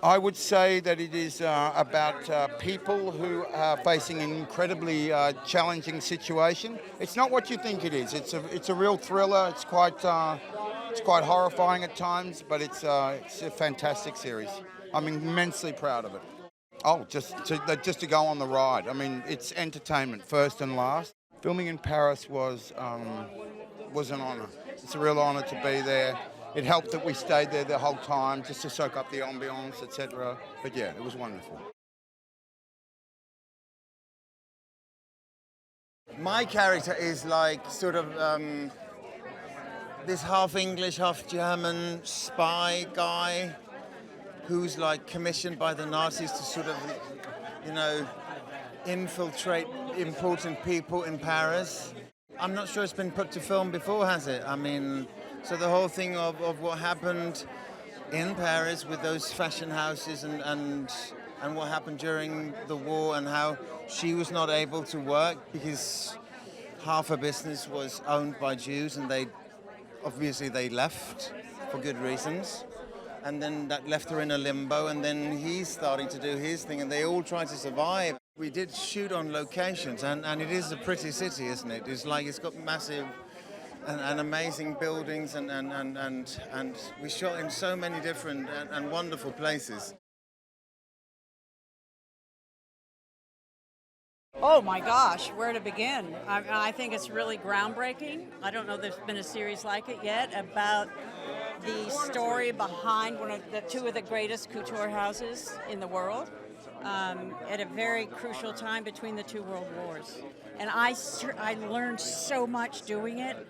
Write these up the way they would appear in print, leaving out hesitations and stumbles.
I would say that it is about people who are facing an incredibly challenging situation. It's not what you think it is. It's a real thriller. It's quite horrifying at times, but it's a fantastic series. I'm immensely proud of it. Oh, just to go on the ride. I mean, it's entertainment first and last. Filming in Paris was an honour. It's a real honour to be there. It helped that we stayed there the whole time just to soak up the ambiance, etc. But yeah, it was wonderful. My character is like sort of this half English, half German spy guy who's like commissioned by the Nazis to sort of, you know, infiltrate important people in Paris. I'm not sure it's been put to film before, has it? I mean, so the whole thing of what happened in Paris with those fashion houses and what happened during the war and how she was not able to work because half her business was owned by Jews and they left for good reasons. And then that left her in a limbo, and then he's starting to do his thing, and they all try to survive. We did shoot on locations, and it is a pretty city, isn't it? It's like it's got massive and amazing buildings, and we shot in so many different and wonderful places. Oh my gosh, where to begin? I think it's really groundbreaking. I don't know if there's been a series like it yet about the story behind one of the two of the greatest couture houses in the world at a very crucial time between the two world wars. And I learned so much doing it.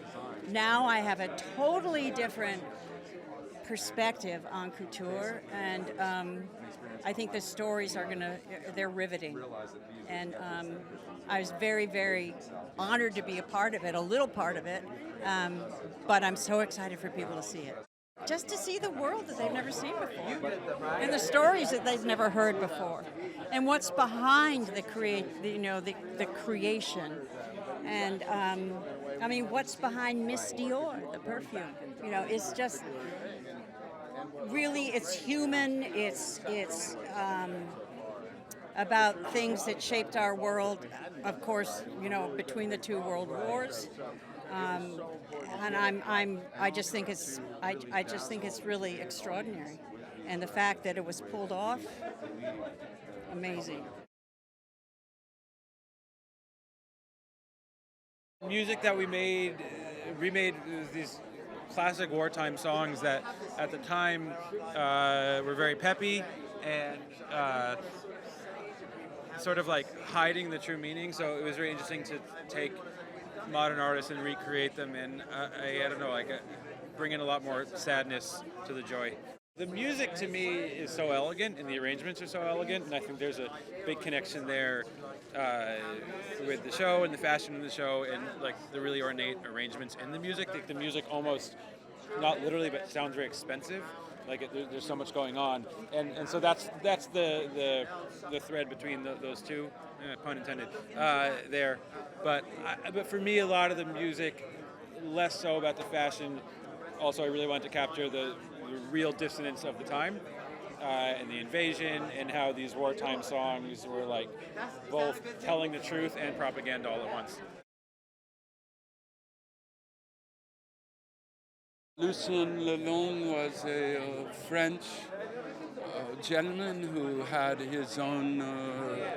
Now I have a totally different perspective on couture, and I think the stories they're riveting. And I was very, very honored to be a part of it, a little part of it, but I'm so excited for people to see it. Just to see the world that they've never seen before, and the stories that they've never heard before, and what's behind the creation, and I mean, what's behind Miss Dior, the perfume? You know, it's just really, it's human. It's about things that shaped our world, of course, you know, between the two world wars. And I just think it's really extraordinary, and the fact that it was pulled off, amazing. Music that we remade these classic wartime songs that at the time were very peppy and sort of like hiding the true meaning. So it was very interesting to take modern artists and recreate them, and I don't know, bring in a lot more sadness to the joy. The music to me is so elegant, and the arrangements are so elegant, and I think there's a big connection there with the show and the fashion in the show, and like the really ornate arrangements in the music. Like the music almost, not literally, but sounds very expensive. Like there's so much going on, and so that's the thread between those two, pun intended, there. But for me, a lot of the music, less so about the fashion. Also, I really wanted to capture the real dissonance of the time and the invasion, and how these wartime songs were like both telling the truth and propaganda all at once. Lucien Lelong was a French gentleman who had his own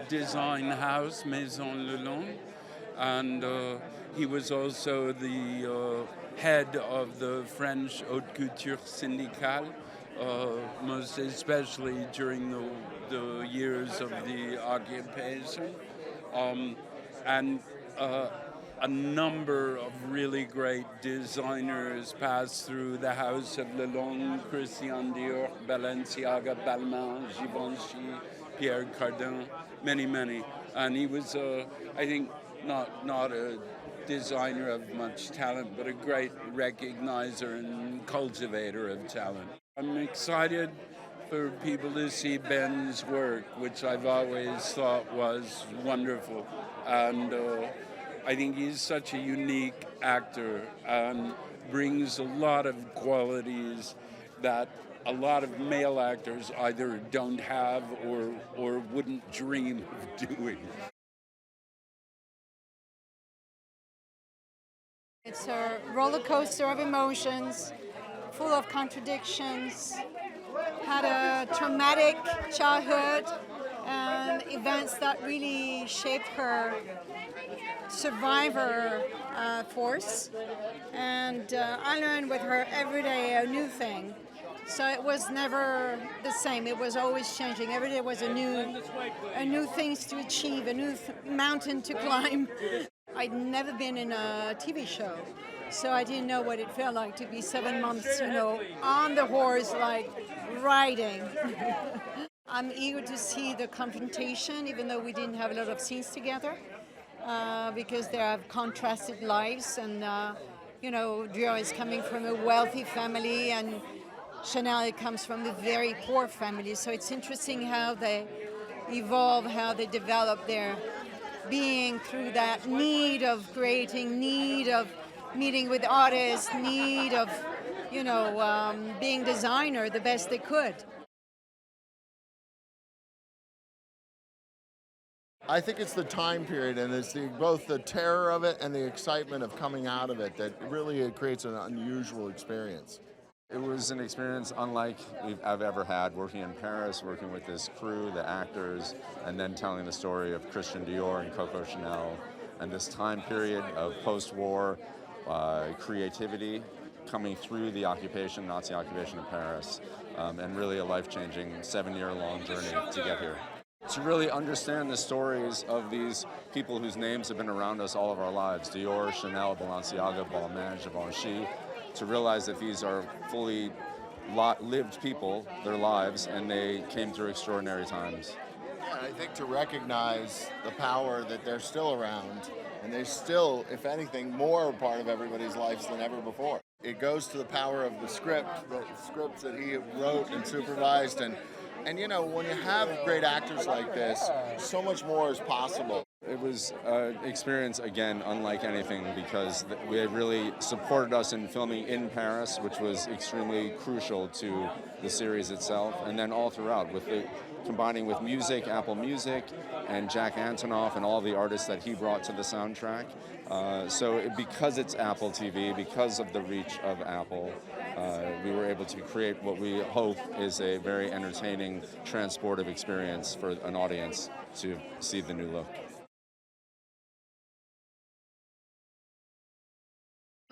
design house, Maison Lelong, and he was also the head of the French haute couture syndicale, most especially during the years of the occupation, and a number of really great designers passed through the house of Lelong: Christian Dior, Balenciaga, Balmain, Givenchy, Pierre Cardin, many. And he was, I think, not a designer of much talent, but a great recognizer and cultivator of talent. I'm excited for people to see Ben's work, which I've always thought was wonderful. And I think he's such a unique actor and brings a lot of qualities that a lot of male actors either don't have or wouldn't dream of doing. It's a roller coaster of emotions, full of contradictions, had a traumatic childhood and events that really shaped her survivor force. And I learned with her every day a new thing. So it was never the same. It was always changing. Every day was a new things to achieve, a new mountain to climb. I'd never been in a TV show, so I didn't know what it felt like to be 7 months, on the horse, like riding. I'm eager to see the confrontation, even though we didn't have a lot of scenes together, because they have contrasted lives, and Dior is coming from a wealthy family, and Chanel comes from a very poor family. So it's interesting how they evolve, how they develop their being through that need of creating, need of meeting with artists, need of, being designer the best they could. I think it's the time period, and it's both the terror of it and the excitement of coming out of it that really creates an unusual experience. It was an experience unlike I've ever had, working in Paris, working with this crew, the actors, and then telling the story of Christian Dior and Coco Chanel, and this time period of post-war creativity coming through the occupation, Nazi occupation of Paris, and really a life-changing 7-year-long journey to get here. To really understand the stories of these people whose names have been around us all of our lives, Dior, Chanel, Balenciaga, Balmain, Givenchy, to realize that these are fully lived people, their lives, and they came through extraordinary times. Yeah, I think to recognize the power that they're still around, and they're still, if anything, more a part of everybody's lives than ever before. It goes to the power of the scripts that he wrote and supervised, and when you have great actors like this, so much more is possible. It was an experience, again, unlike anything, because they really supported us in filming in Paris, which was extremely crucial to the series itself, and then all throughout, combining with music, Apple Music, and Jack Antonoff, and all the artists that he brought to the soundtrack. Because it's Apple TV, because of the reach of Apple, we were able to create what we hope is a very entertaining, transportive experience for an audience to see the new look.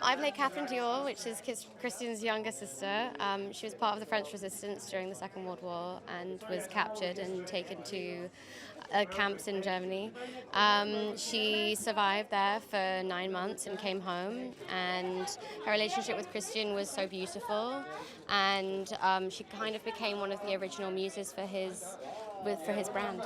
I play Catherine Dior, which is Christian's younger sister. She was part of the French resistance during the Second World War and was captured and taken to camps in Germany. She survived there for 9 months and came home, and her relationship with Christian was so beautiful, and she kind of became one of the original muses for his brand.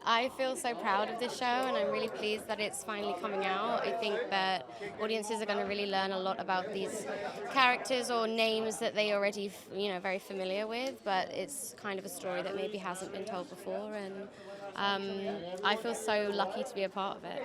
I feel so proud of this show, and I'm really pleased that it's finally coming out. I think that audiences are going to really learn a lot about these characters or names that they already, very familiar with, but it's kind of a story that maybe hasn't been told before, and I feel so lucky to be a part of it.